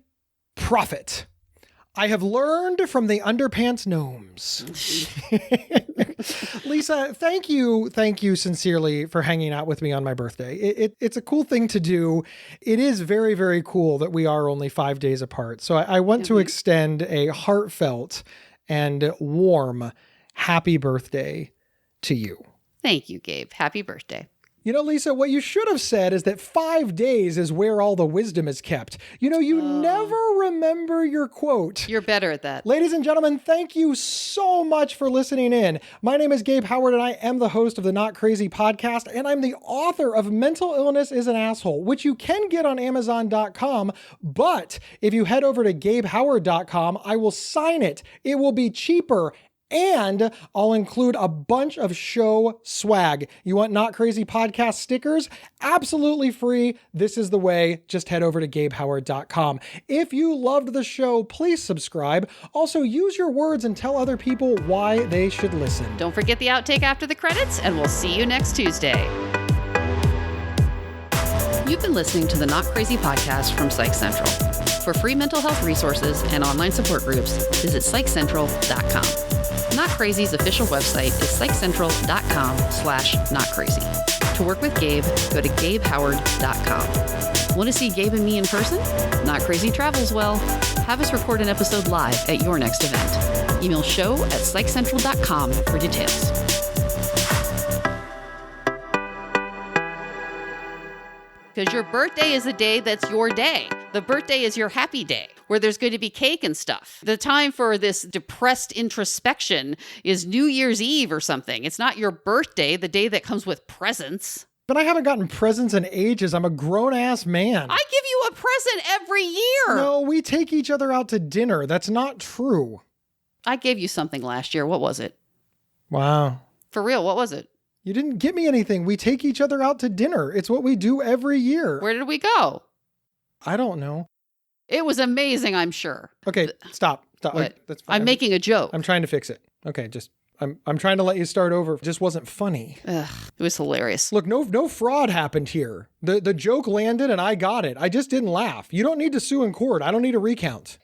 Speaker 2: Profit. I have learned from the underpants gnomes. Lisa, thank you sincerely for hanging out with me on my birthday. It's a cool thing to do. It is very, very cool that we are only 5 days apart. So I want to extend a heartfelt and warm happy birthday to you.
Speaker 1: Thank you, Gabe. Happy birthday.
Speaker 2: Lisa, what you should have said is that 5 days is where all the wisdom is kept. You never remember your quote.
Speaker 1: You're better at that.
Speaker 2: Ladies and gentlemen, thank you so much for listening in. My name is Gabe Howard, and I am the host of the Not Crazy podcast, and I'm the author of Mental Illness is an Asshole, which you can get on Amazon.com, but if you head over to GabeHoward.com, I will sign it. It will be cheaper. And I'll include a bunch of show swag. You want Not Crazy Podcast stickers? Absolutely free. This is the way. Just head over to GabeHoward.com. If you loved the show, please subscribe. Also, use your words and tell other people why they should listen.
Speaker 1: Don't forget the outtake after the credits, and we'll see you next Tuesday. You've been listening to the Not Crazy Podcast from Psych Central. For free mental health resources and online support groups, visit psychcentral.com. Not Crazy's official website is psychcentral.com/notcrazy. To work with Gabe, go to GabeHoward.com. Want to see Gabe and me in person? Not crazy travels well. Have us record an episode live at your next event. Email show@psychcentral.com for details. Because your birthday is a day that's your day. The birthday is your happy day, where there's going to be cake and stuff. The time for this depressed introspection is New Year's Eve or something. It's not your birthday, the day that comes with presents.
Speaker 2: But I haven't gotten presents in ages. I'm a grown-ass man.
Speaker 1: I give you a present every year.
Speaker 2: No, we take each other out to dinner. That's not true.
Speaker 1: I gave you something last year. What was it?
Speaker 2: Wow.
Speaker 1: For real, what was it?
Speaker 2: You didn't get me anything. We take each other out to dinner. It's what we do every year.
Speaker 1: Where did we go?
Speaker 2: I don't know.
Speaker 1: It was amazing, I'm sure.
Speaker 2: Okay, stop.
Speaker 1: What?
Speaker 2: That's fine.
Speaker 1: I'm making a joke.
Speaker 2: I'm trying to fix it. Okay, I'm trying to let you start over. It just wasn't funny.
Speaker 1: Ugh, it was hilarious.
Speaker 2: Look, no fraud happened here. The joke landed and I got it. I just didn't laugh. You don't need to sue in court. I don't need a recount.